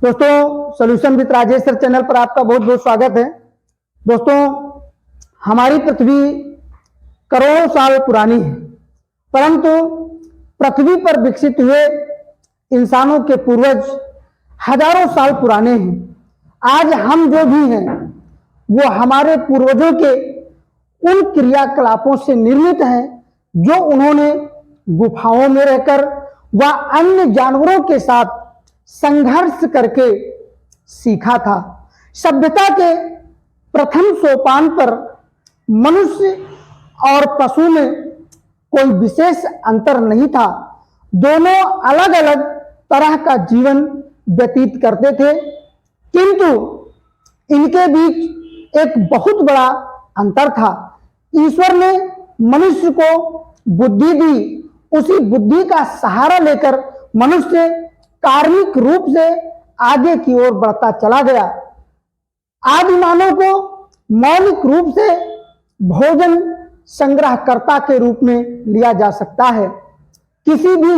दोस्तों, solution with Rajesh sir channel पर आपका बहुत बहुत स्वागत है। दोस्तों, हमारी पृथ्वी करोड़ों साल पुरानी है, परंतु पृथ्वी पर विकसित हुए इंसानों के पूर्वज हजारों साल पुराने हैं। आज हम जो भी हैं वो हमारे पूर्वजों के उन क्रियाकलापों से निर्मित हैं जो उन्होंने गुफाओं में रहकर व अन्य जानवरों के साथ संघर्ष करके सीखा था। सभ्यता के प्रथम सोपान पर मनुष्य और पशु में कोई विशेष अंतर नहीं था। दोनों अलग अलग तरह का जीवन व्यतीत करते थे, किंतु इनके बीच एक बहुत बड़ा अंतर था। ईश्वर ने मनुष्य को बुद्धि दी, उसी बुद्धि का सहारा लेकर मनुष्य कार्मिक रूप से आगे की ओर बढ़ता चला गया। आदि मानव को मौलिक रूप से भोजन संग्रहकर्ता के रूप में लिया जा सकता है। किसी भी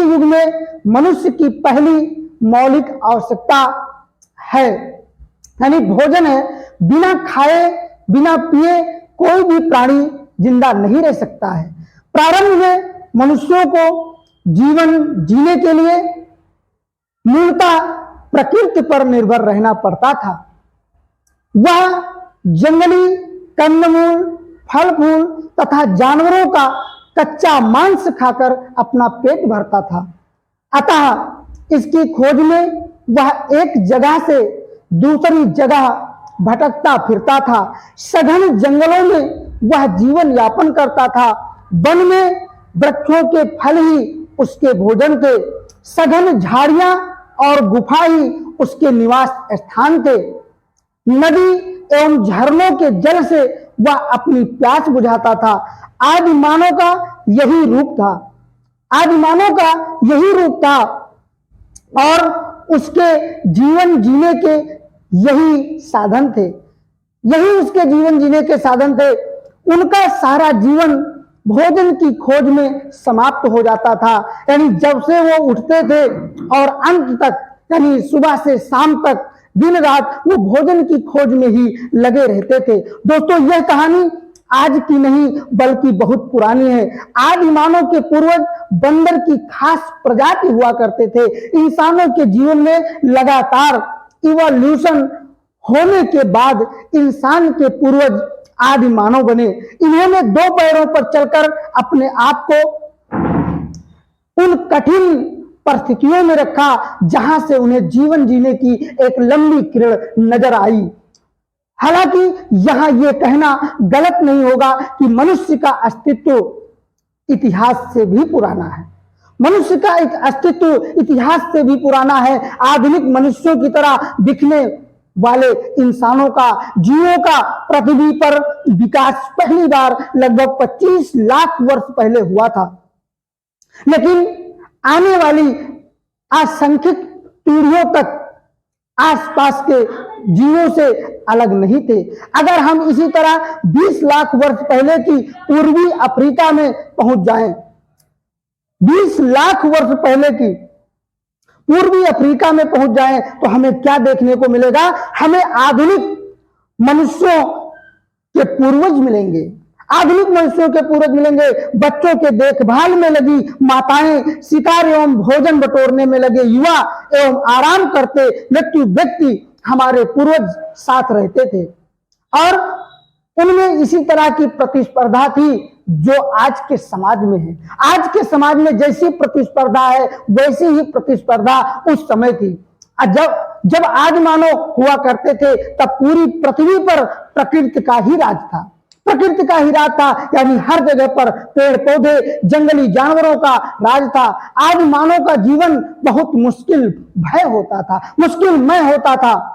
युग में मनुष्य की पहली मौलिक आवश्यकता है, यानी भोजन है। बिना खाए बिना पिए कोई भी प्राणी जिंदा नहीं रह सकता है। प्रारंभ में मनुष्यों को जीवन जीने के लिए मूलतः प्रकृति पर निर्भर रहना पड़ता था। वह जंगली कंदमूल, फल फूल तथा जानवरों का कच्चा मांस खाकर अपना पेट भरता था। अतः इसकी खोज में वह एक जगह से दूसरी जगह भटकता फिरता था। सघन जंगलों में वह जीवन यापन करता था। वन में वृक्षों के फल ही उसके भोजन थे। सघन झाड़ियां और गुफा ही उसके निवास स्थान थे। नदी एवं झरनों के जल से वह अपनी प्यास बुझाता था। आदि मानव का यही रूप था और उसके जीवन जीने के यही साधन थे। उनका सारा जीवन भोजन की खोज में समाप्त हो जाता था। यानी जब से वो उठते थे और अंत तक, यानी सुबह से शाम तक दिन रात वो भोजन की खोज में ही लगे रहते थे। दोस्तों, यह कहानी आज की नहीं बल्कि बहुत पुरानी है। आदि मानव के पूर्वज बंदर की खास प्रजाति हुआ करते थे। इंसानों के जीवन में लगातार इवोल्यूशन होने के बाद इंसान के पूर्वज आदि मानव बने। इन्होंने दो पैरों पर चलकर अपने आप को उन कठिन परिस्थितियों में रखा जहां से उन्हें जीवन जीने की एक लंबी किरण नजर आई। हालांकि यहां यह कहना गलत नहीं होगा कि मनुष्य का अस्तित्व इतिहास से भी पुराना है। मनुष्य का एक अस्तित्व इतिहास से भी पुराना है। आधुनिक मनुष्यों की तरह दिखने वाले इंसानों का, जीवों का पृथ्वी पर विकास पहली बार लगभग 25 लाख वर्ष पहले हुआ था। लेकिन आने वाली असंख्यक पीढ़ियों तक आसपास के जीवों से अलग नहीं थे। अगर हम इसी तरह 20 लाख वर्ष पहले की पूर्वी अफ्रीका में पहुंच जाएं, 20 लाख वर्ष पहले की पूर्वी अफ्रीका में पहुंच जाएं तो हमें क्या देखने को मिलेगा? हमें आधुनिक मनुष्यों के पूर्वज मिलेंगे। बच्चों के देखभाल में लगी माताएं, शिकार एवं भोजन बटोरने में लगे युवा एवं आराम करते व्यक्ति हमारे पूर्वज साथ रहते थे और उनमें इसी तरह की प्रतिस्पर्धा थी जो आज के समाज में है। आज के समाज में जैसी प्रतिस्पर्धा है वैसी ही प्रतिस्पर्धा उस समय थी। जब आदि मानव हुआ करते थे तब पूरी पृथ्वी पर प्रकृति का ही राज था। यानी हर जगह पर पेड़ पौधे, जंगली जानवरों का राज था। आदि मानव का जीवन बहुत मुश्किलमय होता था।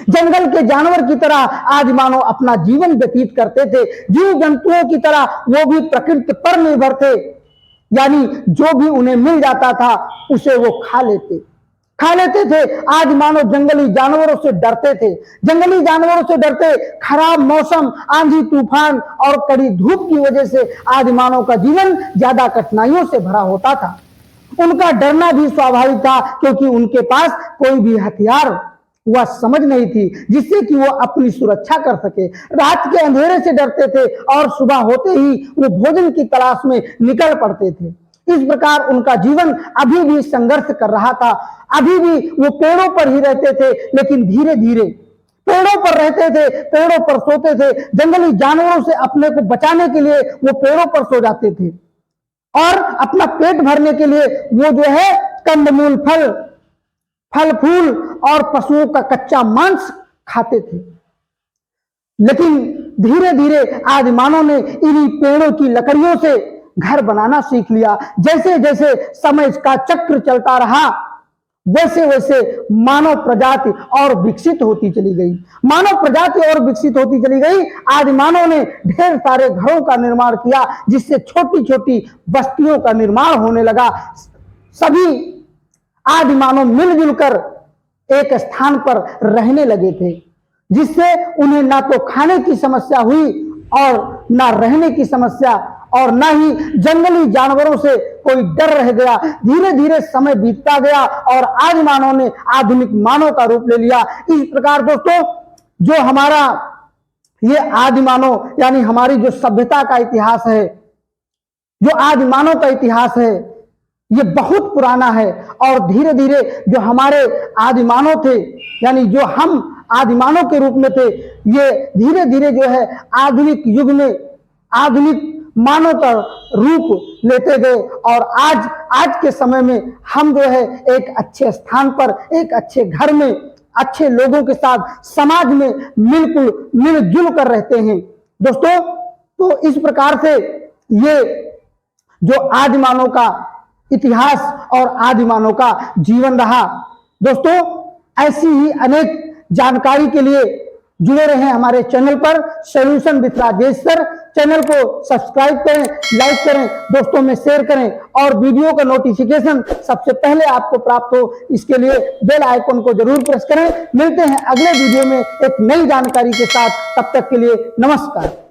जंगल के जानवर की तरह आदि मानव अपना जीवन व्यतीत करते थे। जीव जंतुओं की तरह वो भी प्रकृति पर निर्भर थे, यानी जो भी उन्हें मिल जाता था उसे वो खा लेते थे। आदि मानव जंगली जानवरों से डरते। खराब मौसम, आंधी तूफान और कड़ी धूप की वजह से आदि मानव का जीवन ज्यादा कठिनाइयों से भरा होता था। उनका डरना भी स्वाभाविक था, क्योंकि उनके पास कोई भी हथियार वह समझ नहीं थी जिससे कि वो अपनी सुरक्षा कर सके। रात के अंधेरे से डरते थे और सुबह होते ही वो भोजन की तलाश में निकल पड़ते थे। इस प्रकार उनका जीवन अभी भी संघर्ष कर रहा था। अभी भी वो पेड़ों पर ही रहते थे, लेकिन धीरे धीरे पेड़ों पर रहते थे, पेड़ों पर सोते थे। जंगली जानवरों से अपने को बचाने के लिए वो पेड़ों पर सो जाते थे और अपना पेट भरने के लिए वो जो है कंदमूल, फल फूल और पशुओं का कच्चा मांस खाते थे। लेकिन धीरे धीरे आज मानव ने इन्हीं पेड़ों की लकड़ियों से घर बनाना सीख लिया। जैसे जैसे समय का चक्र चलता रहा, वैसे वैसे मानव प्रजाति और विकसित होती चली गई। मानव प्रजाति और विकसित होती चली गई। आज मानव ने ढेर सारे घरों का निर्माण किया, जिससे छोटी छोटी बस्तियों का निर्माण होने लगा। सभी आदि मानव मिलजुल कर एक स्थान पर रहने लगे थे, जिससे उन्हें ना तो खाने की समस्या हुई और ना रहने की समस्या, और ना ही जंगली जानवरों से कोई डर रह गया। धीरे धीरे समय बीतता गया और आज मानव ने आधुनिक मानव का रूप ले लिया। इस प्रकार दोस्तों, जो हमारा ये आदि मानव यानी हमारी जो सभ्यता का इतिहास है, जो आदि मानव का इतिहास है, ये बहुत पुराना है। और धीरे धीरे जो हमारे आदि मानव थे, यानी जो हम आदि मानव के रूप में थे, ये धीरे धीरे जो है आधुनिक युग में आधुनिक मानव का रूप लेते गए। और आज के समय में हम जो है एक अच्छे स्थान पर, एक अच्छे घर में, अच्छे लोगों के साथ समाज में मिलजुल कर रहते हैं दोस्तों। तो इस प्रकार से ये जो आदि मानव का इतिहास और आदि मानव का जीवन रहा दोस्तों। ऐसी ही अनेक जानकारी के लिए जुड़े रहें हमारे चैनल पर, solution with Rajesh sir. Channel को सब्सक्राइब करें, लाइक करें, दोस्तों में शेयर करें और वीडियो का नोटिफिकेशन सबसे पहले आपको प्राप्त हो, इसके लिए बेल आइकन को जरूर प्रेस करें। मिलते हैं अगले वीडियो में एक नई जानकारी के साथ। तब तक के लिए नमस्कार।